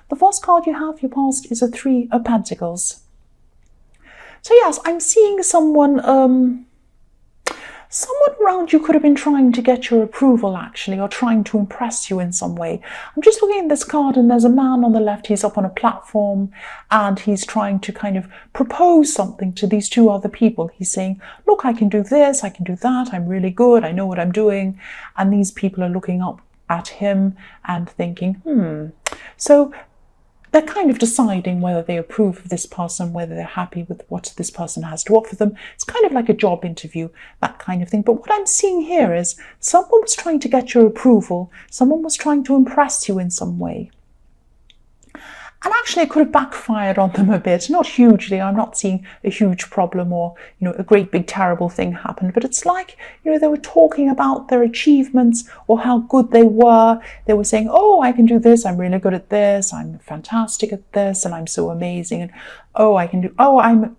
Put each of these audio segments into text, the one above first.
The first card you have, your past, is a Three of Pentacles. So yes, I'm seeing someone around you could have been trying to get your approval, actually, or trying to impress you in some way. I'm just looking at this card, and there's a man on the left. He's up on a platform, and he's trying to kind of propose something to these two other people. He's saying, look, I can do this, I can do that, I'm really good, I know what I'm doing. And these people are looking up at him and thinking, So they're kind of deciding whether they approve of this person, whether they're happy with what this person has to offer them. It's kind of like a job interview, that kind of thing. But what I'm seeing here is someone was trying to get your approval. Someone was trying to impress you in some way. And actually, it could have backfired on them a bit. Not hugely. I'm not seeing a huge problem or, a great big terrible thing happened. But it's like, they were talking about their achievements or how good they were. They were saying, oh, I can do this. I'm really good at this. I'm fantastic at this. And I'm so amazing. And I'm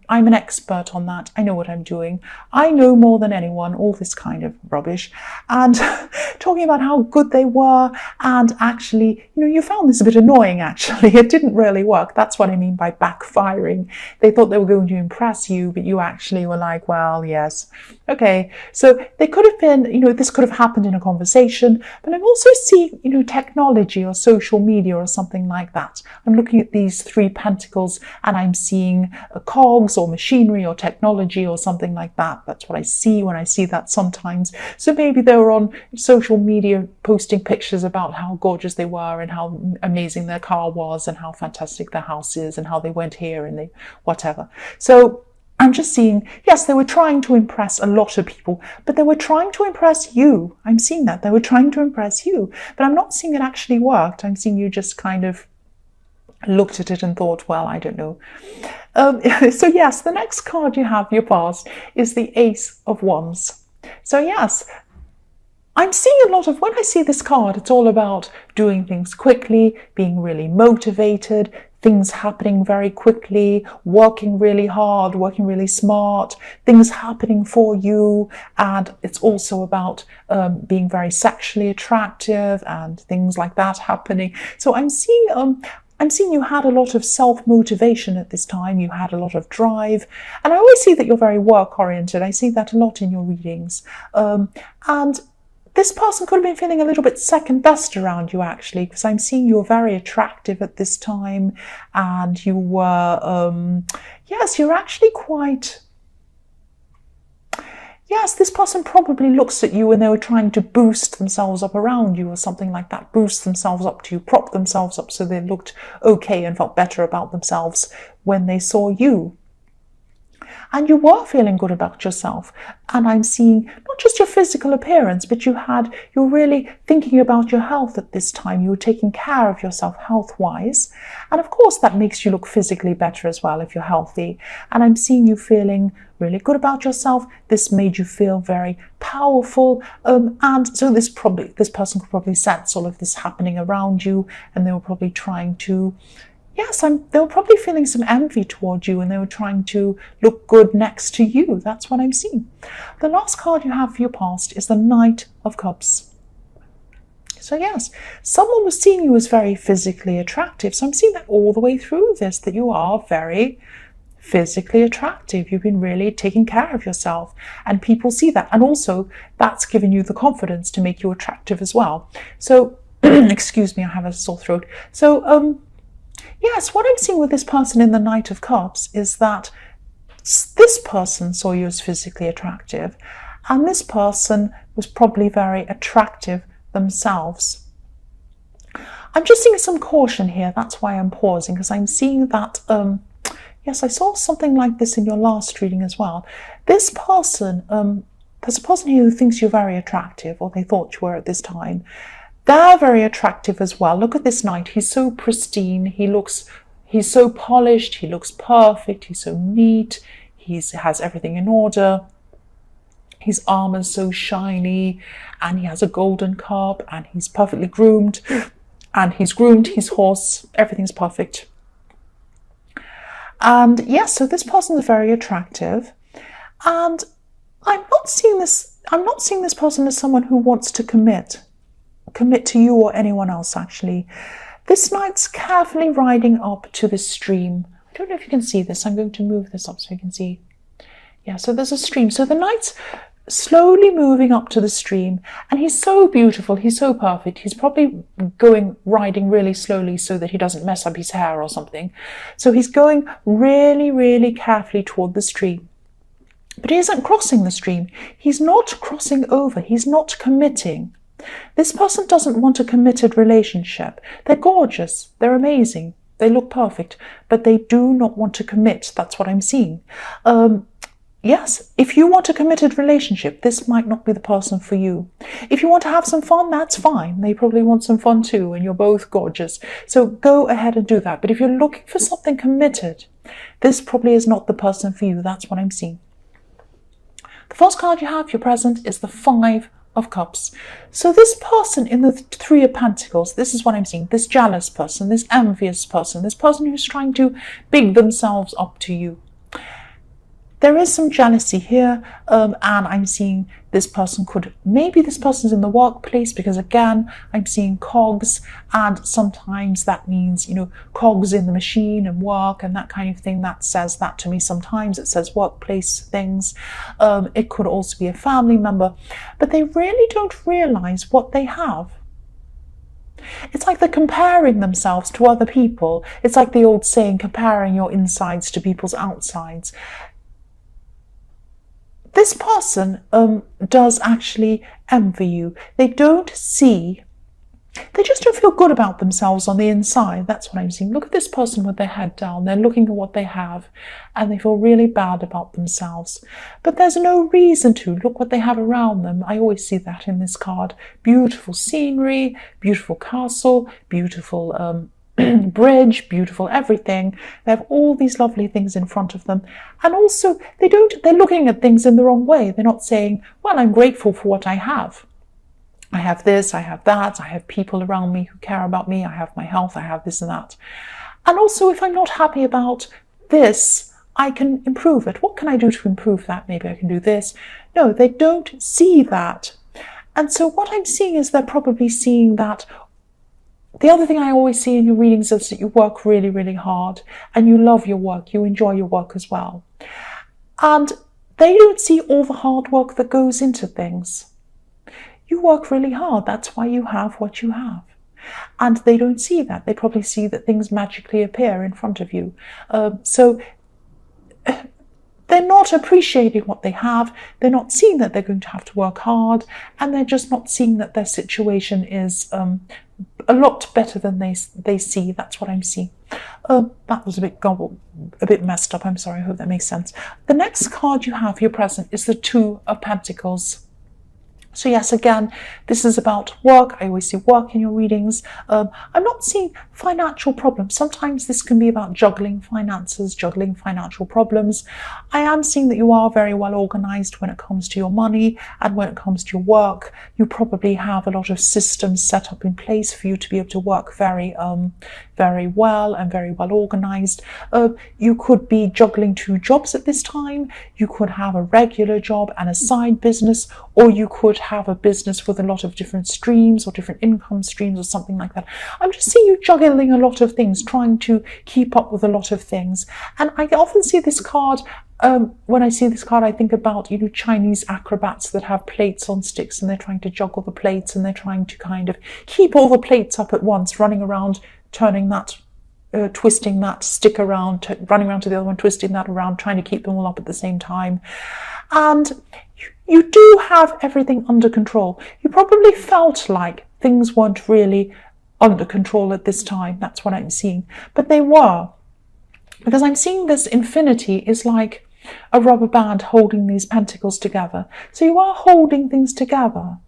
an expert on that. I know what I'm doing. I know more than anyone, all this kind of rubbish. And talking about how good they were. And actually, you found this a bit annoying, actually. It didn't really work. That's what I mean by backfiring. They thought they were going to impress you, but you actually were like, well, yes. Okay. So they could have been, this could have happened in a conversation, but I'm also seeing, technology or social media or something like that. I'm looking at these Three Pentacles, and I'm seeing cogs or machinery or technology or something like that. That's what I see when I see that sometimes. So maybe they were on social media posting pictures about how gorgeous they were and how amazing their car was and how fantastic their house is and how they went here and they whatever. So I'm just seeing, yes, they were trying to impress a lot of people, but they were trying to impress you. I'm seeing that. They were trying to impress you, but I'm not seeing it actually worked. I'm seeing you just kind of looked at it and thought, well, I don't know. So yes, the next card you have, your past, is the Ace of Wands. So yes, I'm seeing a lot of, when I see this card, it's all about doing things quickly, being really motivated, things happening very quickly, working really hard, working really smart, things happening for you. And it's also about being very sexually attractive and things like that happening. So I'm seeing you had a lot of self-motivation at this time. You had a lot of drive. And I always see that you're very work-oriented. I see that a lot in your readings. And this person could have been feeling a little bit second best around you, actually, because I'm seeing you were very attractive at this time. And you were, yes, you're actually quite... Yes, this person probably looks at you and they were trying to boost themselves up around you or something like that, boost themselves up to you, prop themselves up so they looked okay and felt better about themselves when they saw you. And you were feeling good about yourself. And I'm seeing not just your physical appearance, but you're really thinking about your health at this time. You were taking care of yourself health-wise. And of course, that makes you look physically better as well if you're healthy. And I'm seeing you feeling really good about yourself. This made you feel very powerful. And so this person could probably sense all of this happening around you. And they were probably trying to... Yes, they were probably feeling some envy toward you and they were trying to look good next to you. That's what I'm seeing. The last card you have for your past is the Knight of Cups. So yes, someone was seeing you as very physically attractive. So I'm seeing that all the way through this, that you are very physically attractive. You've been really taking care of yourself and people see that. And also that's given you the confidence to make you attractive as well. So, excuse me, I have a sore throat. So, yes, what I'm seeing with this person in the Knight of Cups is that this person saw you as physically attractive, and this person was probably very attractive themselves. I'm just seeing some caution here. That's why I'm pausing, because I'm seeing that, yes, I saw something like this in your last reading as well. This person, there's a person here who thinks you're very attractive, or they thought you were at this time. They're very attractive as well. Look at this knight. He's so pristine. He's so polished. He looks perfect. He's so neat. He has everything in order. His armor's so shiny, and he has a golden cup, and he's perfectly groomed, and he's groomed his horse. Everything's perfect. And yes, so this person is very attractive, and I'm not seeing this person as someone who wants to commit to you or anyone else, actually. This knight's carefully riding up to the stream. I don't know if you can see this. I'm going to move this up so you can see. Yeah, so there's a stream. So the knight's slowly moving up to the stream, and he's so beautiful. He's so perfect. He's probably riding really slowly so that he doesn't mess up his hair or something. So he's going really, really carefully toward the stream. But he isn't crossing the stream. He's not crossing over. He's not committing. This person doesn't want a committed relationship. They're gorgeous. They're amazing. They look perfect. But they do not want to commit. That's what I'm seeing. Yes, if you want a committed relationship, this might not be the person for you. If you want to have some fun, that's fine. They probably want some fun too, and you're both gorgeous. So go ahead and do that. But if you're looking for something committed, this probably is not the person for you. That's what I'm seeing. The first card you have, your present, is the Five of Cups. So this person in the Three of Pentacles, this is what I'm seeing. This jealous person, this envious person, this person who's trying to big themselves up to you. There is some jealousy here, and I'm seeing this person maybe this person's in the workplace, because again, I'm seeing cogs, and sometimes that means, cogs in the machine and work and that kind of thing. That says that to me. Sometimes it says workplace things. It could also be a family member, but they really don't realize what they have. It's like they're comparing themselves to other people. It's like the old saying, comparing your insides to people's outsides. This person does actually envy you. They just don't feel good about themselves on the inside. That's what I'm seeing. Look at this person with their head down. They're looking at what they have, and they feel really bad about themselves. But there's no reason to. Look what they have around them. I always see that in this card. Beautiful scenery, beautiful castle, beautiful bridge, beautiful everything. They have all these lovely things in front of them, and also they're looking at things in the wrong way. They're not saying, well, I'm grateful for what I have this, I have that, I have people around me who care about me, I have my health, I have this and that. And also, if I'm not happy about this, I can improve it. What can I do to improve that? Maybe I can do this. No, they don't see that. And so what I'm seeing is they're probably seeing that. The other thing I always see in your readings is that you work really, really hard, and you love your work. You enjoy your work as well. And they don't see all the hard work that goes into things. You work really hard. That's why you have what you have. And they don't see that. They probably see that things magically appear in front of you. So they're not appreciating what they have. They're not seeing that they're going to have to work hard, and they're just not seeing that their situation is a lot better than they see. That's what I'm seeing. That was a bit messed up. I'm sorry. I hope that makes sense. The next card you have, your present, is the Two of Pentacles. So yes, again, this is about work. I always see work in your readings. I'm not seeing financial problems. Sometimes this can be about juggling finances, juggling financial problems. I am seeing that you are very well organized when it comes to your money and when it comes to your work. You probably have a lot of systems set up in place for you to be able to work very well and very well organized. You could be juggling 2 jobs at this time. You could have a regular job and a side business, or you could have a business with a lot of different streams or different income streams or something like that. I'm just seeing you juggling a lot of things, trying to keep up with a lot of things. And I often see this card, when I see this card, I think about, Chinese acrobats that have plates on sticks, and they're trying to juggle the plates, and they're trying to kind of keep all the plates up at once, running around, turning that, twisting that stick around, running around to the other one, twisting that around, trying to keep them all up at the same time. And you do have everything under control. You probably felt like things weren't really under control at this time. That's what I'm seeing. But they were. Because I'm seeing this infinity is like a rubber band holding these pentacles together. So you are holding things together.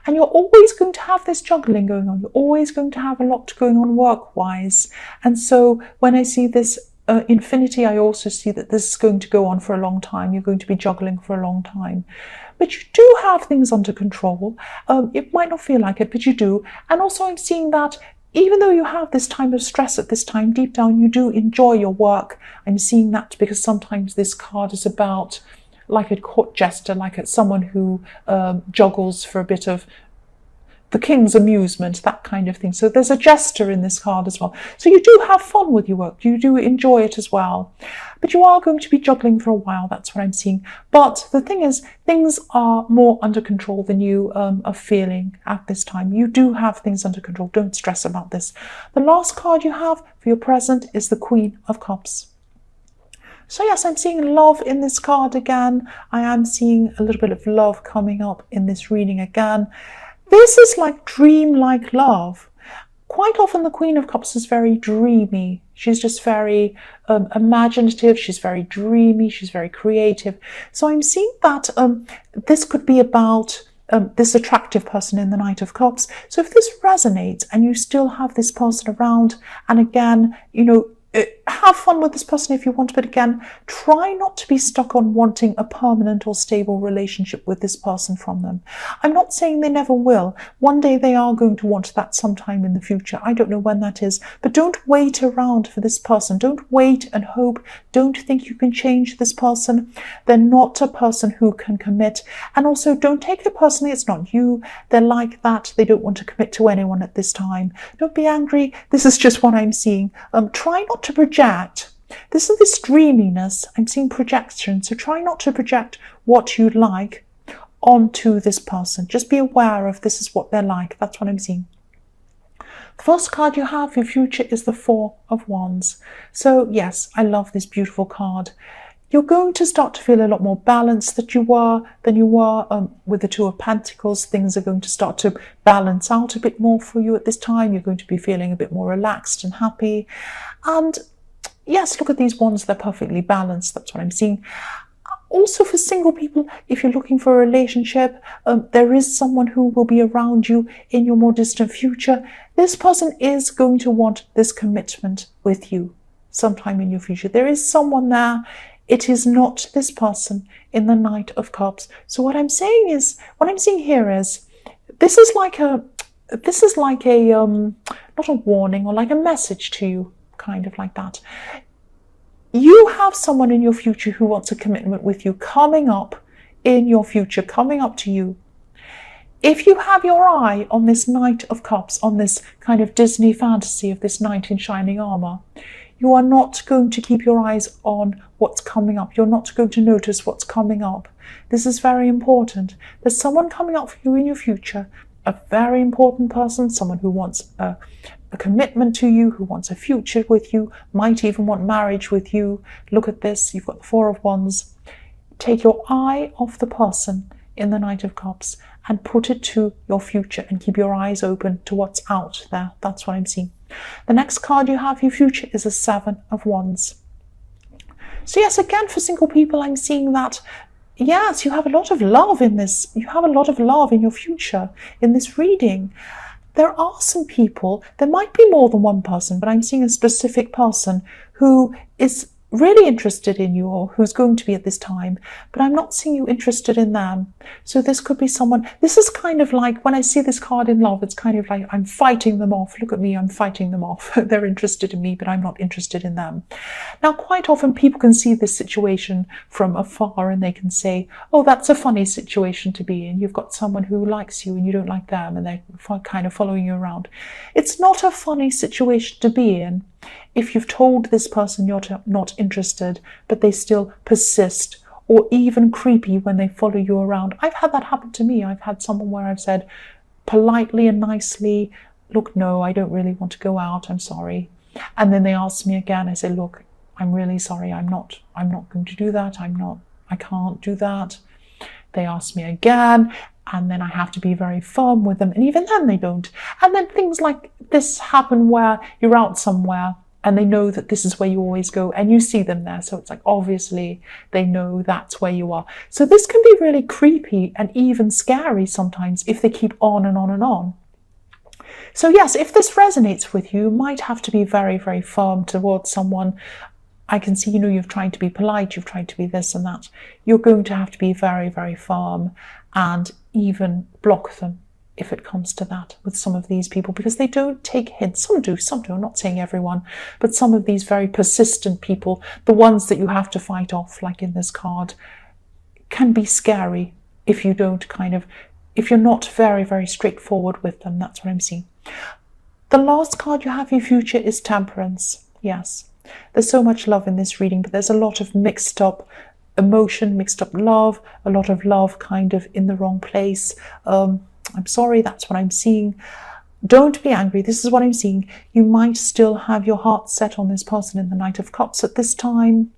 And you're always going to have this juggling going on. You're always going to have a lot going on work-wise. And so when I see this infinity, I also see that this is going to go on for a long time. You're going to be juggling for a long time. But you do have things under control. It might not feel like it, but you do. And also I'm seeing that even though you have this time of stress at this time, deep down you do enjoy your work. I'm seeing that because sometimes this card is about like a court jester, like it's someone who juggles for a bit of the king's amusement, that kind of thing. So there's a jester in this card as well. So you do have fun with your work. You do enjoy it as well. But you are going to be juggling for a while. That's what I'm seeing. But the thing is, things are more under control than you are feeling at this time. You do have things under control. Don't stress about this. The last card you have for your present is the Queen of Cups. So yes, I'm seeing love in this card again. I am seeing a little bit of love coming up in this reading again. This is like dream-like love. Quite often the Queen of Cups is very dreamy. She's just very imaginative. She's very dreamy. She's very creative. So I'm seeing that this could be about this attractive person in the Knight of Cups. So if this resonates and you still have this person around, and again, you know, have fun with this person if you want, but again, try not to be stuck on wanting a permanent or stable relationship with this person from them. I'm not saying they never will. One day they are going to want that sometime in the future. I don't know when that is, but don't wait around for this person. Don't wait and hope. Don't think you can change this person. They're not a person who can commit. And also, don't take it personally. It's not you. They're like that. They don't want to commit to anyone at this time. Don't be angry. This is just what I'm seeing. Try not to project. This is this dreaminess. I'm seeing projection. So try not to project what you'd like onto this person. Just be aware of this is what they're like. That's what I'm seeing. The first card you have for your future is the Four of Wands. So yes, I love this beautiful card. You're going to start to feel a lot more balanced than you were with the Two of Pentacles. Things are going to start to balance out a bit more for you at this time. You're going to be feeling a bit more relaxed and happy. And yes, look at these wands. They're perfectly balanced. That's what I'm seeing. Also for single people, if you're looking for a relationship, there is someone who will be around you in your more distant future. This person is going to want this commitment with you sometime in your future. There is someone there. It is not this person in the Knight of Cups. So what I'm saying is, what I'm seeing here is, this is like a not a warning or like a message to you, kind of like that. You have someone in your future who wants a commitment with you coming up in your future, coming up to you. If you have your eye on this Knight of Cups, on this kind of Disney fantasy of this knight in shining armor, you are not going to keep your eyes on what's coming up. You're not going to notice what's coming up. This is very important. There's someone coming up for you in your future, a very important person, someone who wants a commitment to you, who wants a future with you, might even want marriage with you. Look at this. You've got the Four of Wands. Take your eye off the person in the Knight of Cups and put it to your future and keep your eyes open to what's out there. That's what I'm seeing. The next card you have for your future is a Seven of Wands. So yes, again, for single people, I'm seeing that, yes, you have a lot of love in this. You have a lot of love in your future in this reading. There are some people, there might be more than one person, but I'm seeing a specific person who is really interested in you or who's going to be at this time, but I'm not seeing you interested in them. So this could be someone, this is kind of like, when I see this card in love, it's kind of like I'm fighting them off. Look at me, I'm fighting them off. They're interested in me, but I'm not interested in them. Now, quite often people can see this situation from afar and they can say, oh, that's a funny situation to be in. You've got someone who likes you and you don't like them and they're kind of following you around. It's not a funny situation to be in if you've told this person you're not interested, but they still persist, or even creepy when they follow you around. I've had that happen to me. I've had someone where I've said politely and nicely, look, no, I don't really want to go out, I'm sorry. And then they ask me again, I say, look, I'm really sorry, I'm not going to do that, I can't do that. They ask me again, and then I have to be very firm with them, and even then they don't. And then things like this happen where you're out somewhere and they know that this is where you always go and you see them there. So it's like, obviously they know that's where you are. So this can be really creepy and even scary sometimes if they keep on and on and on. So yes, if this resonates with you, you might have to be very, very firm towards someone. I can see, you've tried to be polite, you've tried to be this and that. You're going to have to be very, very firm and even block them if it comes to that with some of these people, because they don't take hints. Some do, some do. I'm not saying everyone, but some of these very persistent people, the ones that you have to fight off, like in this card, can be scary if you don't if you're not very, very straightforward with them. That's what I'm seeing. The last card you have in your future is Temperance. Yes, there's so much love in this reading, but there's a lot of mixed up emotion, mixed up love, a lot of love kind of in the wrong place. I'm sorry, that's what I'm seeing. Don't be angry. This is what I'm seeing. You might still have your heart set on this person in the Knight of Cups at this time.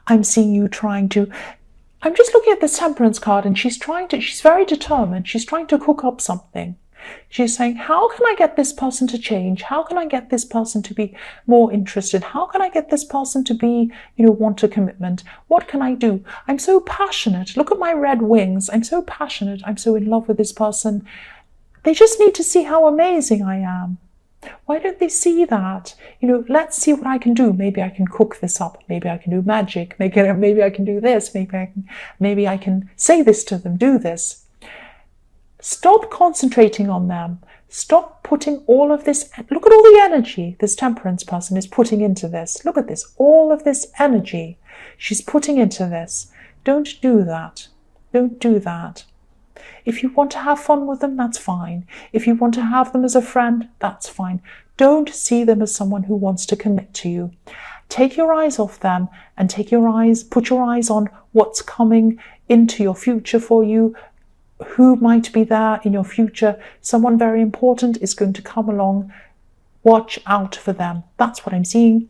I'm seeing you trying to... I'm just looking at this Temperance card, and she's very determined. She's trying to cook up something. She's saying, how can I get this person to change? How can I get this person to be more interested? How can I get this person to be, want a commitment? What can I do? I'm so passionate. Look at my red wings. I'm so passionate. I'm so in love with this person. They just need to see how amazing I am. Why don't they see that? Let's see what I can do. Maybe I can cook this up. Maybe I can do magic. Maybe I can do this. Maybe I can say this to them, do this. Stop concentrating on them. Stop putting all of this... Look at all the energy this Temperance person is putting into this. Look at this. All of this energy she's putting into this. Don't do that. Don't do that. If you want to have fun with them, that's fine. If you want to have them as a friend, that's fine. Don't see them as someone who wants to commit to you. Take your eyes off them and put your eyes on what's coming into your future for you. Who might be there in your future? Someone very important is going to come along. Watch out for them. That's what I'm seeing.